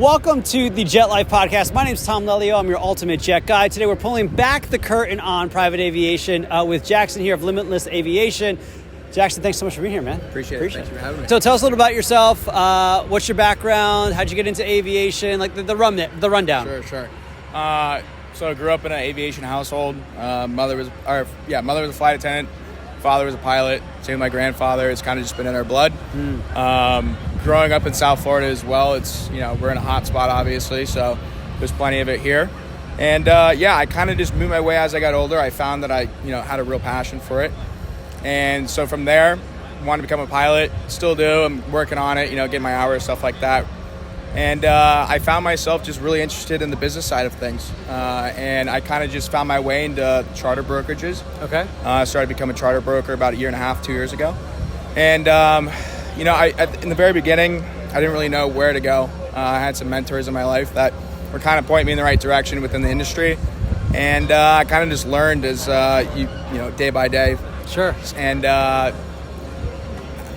Welcome to the Jet Life Podcast. My name is Tom Lelio. I'm your ultimate jet guy. Today we're pulling back the curtain on private aviation with Jackson here of Limitless Aviation. Jackson, thanks so much for being here, man. Appreciate it. Thanks for having me. So tell us a little about yourself. What's your background? How'd you get into aviation? Like the rundown. Sure. So I grew up in an aviation household. Mother was a flight attendant. Father was a pilot. Same with my grandfather. It's kind of just been in our blood. Growing up in South Florida as well, it's, we're in a hot spot, obviously, so there's plenty of it here. And I kind of just moved my way as I got older. I found that I, had a real passion for it. And so from there, wanted to become a pilot. Still do. I'm working on it, getting my hours, stuff like that. And I found myself just really interested in the business side of things. And I kind of just found my way into charter brokerages. Okay. I started to become a charter broker about 1.5 years, 2 years ago. And, in the very beginning, I didn't really know where to go. I had some mentors in my life that were kind of pointing me in the right direction within the industry. And I kind of just learned as, day by day. Sure. And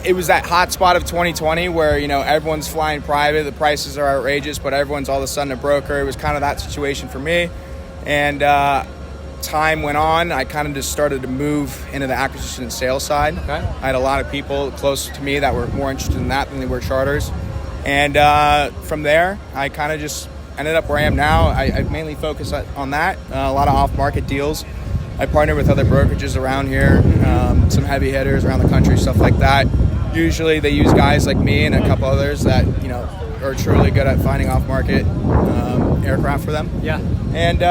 it was that hot spot of 2020 where, everyone's flying private, the prices are outrageous, but everyone's all of a sudden a broker. It was kind of that situation for me. And time went on, I kind of just started to move into the acquisition and sales side. Okay. I had a lot of people close to me that were more interested in that than they were charters. And from there, I kind of just ended up where I am now. I mainly focus on that, a lot of off-market deals. I partner with other brokerages around here, some heavy hitters around the country, stuff like that. Usually they use guys like me and a couple others that, are truly good at finding off-market aircraft for them. Yeah. And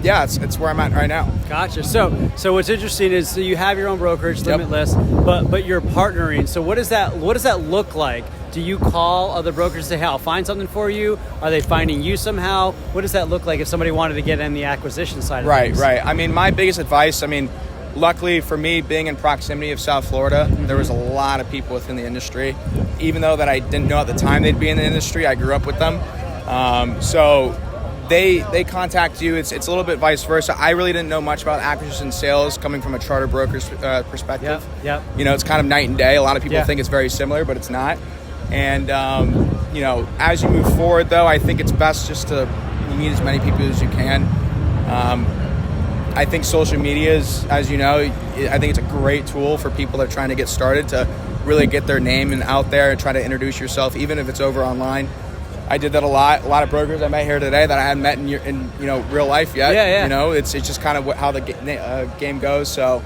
it's where I'm at right now. Gotcha. So what's interesting is you have your own brokerage, Limitless, but you're partnering. So what does that look like? Do you call other brokers and say, hey, I'll find something for you? Are they finding you somehow? What does that look like if somebody wanted to get in the acquisition side of things? Right. I mean, my biggest advice, luckily for me, being in proximity of South Florida, there was a lot of people within the industry. Even though that I didn't know at the time they'd be in the industry, I grew up with them. So they contact you. It's a little bit vice versa. I really didn't know much about acquisition sales coming from a charter broker's perspective. Yep. It's kind of night and day. A lot of people think it's very similar, but it's not. And, as you move forward, though, I think it's best just to meet as many people as you can. I think social media is, as you know, I think it's a great tool for people that are trying to get started to really get their name and out there and try to introduce yourself, even if it's over online. I did that a lot. A lot of brokers I met here today that I hadn't met in real life yet. Yeah. It's just kind of how the game goes. So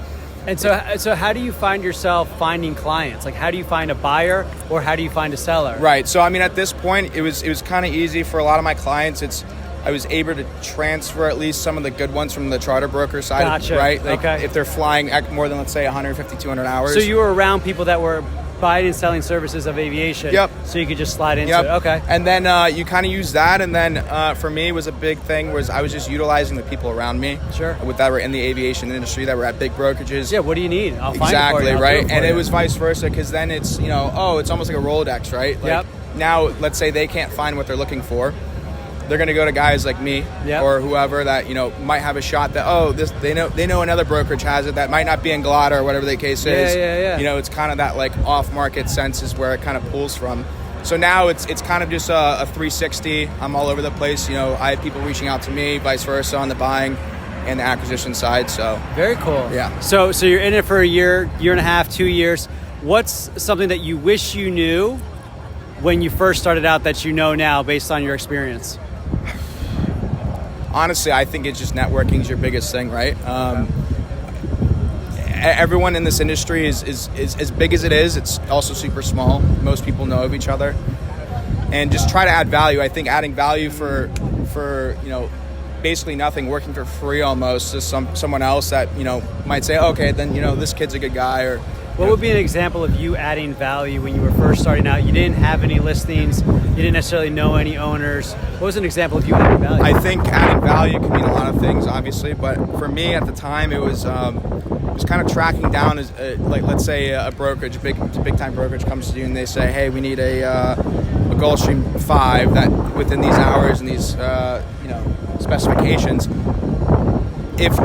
how do you find yourself finding clients? Like, how do you find a buyer or how do you find a seller? Right. So at this point, it was kind of easy for a lot of my clients. I was able to transfer at least some of the good ones from the charter broker side. Gotcha. Right. Okay. If they're flying more than, let's say, 150, 200 hours. So you were around people that were buying and selling services of aviation. Yep. So you could just slide into it. Okay. And then you kind of use that. And then for me, was a big thing was I was just utilizing the people around me. Sure. That were in the aviation industry that were at big brokerages. Yeah. What do you need? I'll find exactly, it for you. Right. And it was vice versa because then it's, it's almost like a Rolodex, right? Like now, let's say they can't find what they're looking for. They're going to go to guys like me or whoever that, might have a shot that, they know another brokerage has it that might not be in Galata or whatever the case is. Yeah. It's kind of that like off-market sense is where it kind of pulls from. So now it's kind of just a 360. I'm all over the place. I have people reaching out to me, vice versa, on the buying and the acquisition side. So very cool. Yeah. So you're in it for a year and a half, 2 years. What's something that you wish you knew when you first started out that you know now based on your experience? Honestly, I think it's just networking is your biggest thing, right? Everyone in this industry is as big as it is. It's also super small. Most people know of each other, and just try to add value. I think adding value for basically nothing, working for free almost to someone else that might say, okay, then this kid's a good guy. Or what would be an example of you adding value when you were first starting out? You didn't have any listings. You didn't necessarily know any owners. What was an example of you adding value? I think adding value can mean a lot of things, obviously. But for me at the time, it was kind of tracking down, like let's say a brokerage, a big time brokerage comes to you and they say, hey, we need a Gulfstream 5 that within these hours and these specifications. If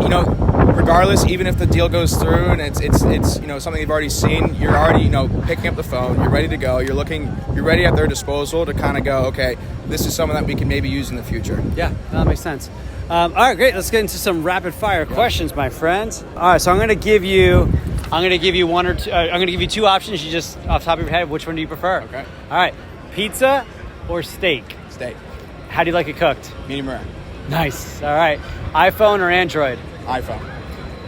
regardless, even if the deal goes through and it's you know, something you've already seen, you're already, you know, picking up the phone, you're ready to go, you're ready at their disposal to kind of go, okay, this is something that we can maybe use in the future. Yeah, that makes sense. All right, great. Let's get into some rapid fire questions, my friends. All right, so I'm going to give you one or two. I'm going to give you two options. You just off the top of your head, which one do you prefer? Okay. All right, pizza or steak? Steak. How do you like it cooked? Medium rare. Nice. All right, iPhone or Android? iPhone.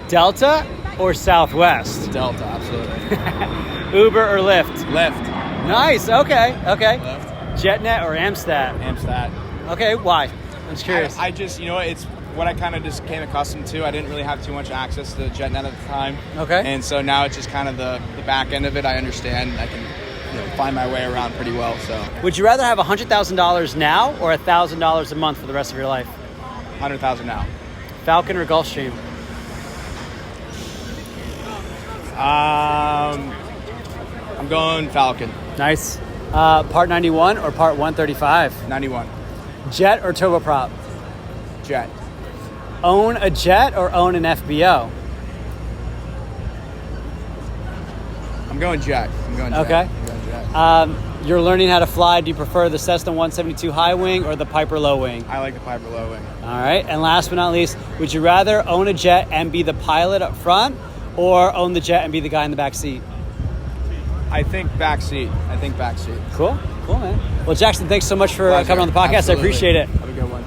Delta or Southwest? Delta, absolutely. Uber or Lyft? Lyft. Nice. Okay. Lyft. JetNet or Amstat? Amstat. Okay. Why? I'm just curious. I just, you know, it's what I kind of just came accustomed to. I didn't really have too much access to JetNet at the time. Okay. And so now it's just kind of the back end of it. I understand. I can, you know, find my way around pretty well. So. Would you rather have $100,000 now or $1,000 a month for the rest of your life? 100,000 now. Falcon or Gulfstream? I'm going Falcon. Nice. Part 91 or Part 135? 91. Jet or turboprop? Jet. Own a jet or own an FBO? I'm going jet. Okay. I'm going jet. You're learning how to fly. Do you prefer the Cessna 172 high wing or the Piper low wing? I like the Piper low wing. All right. And last but not least, would you rather own a jet and be the pilot up front or own the jet and be the guy in the back seat? I think back seat. Cool, man. Well, Jackson, thanks so much for coming on the podcast. Absolutely. I appreciate it. Have a good one.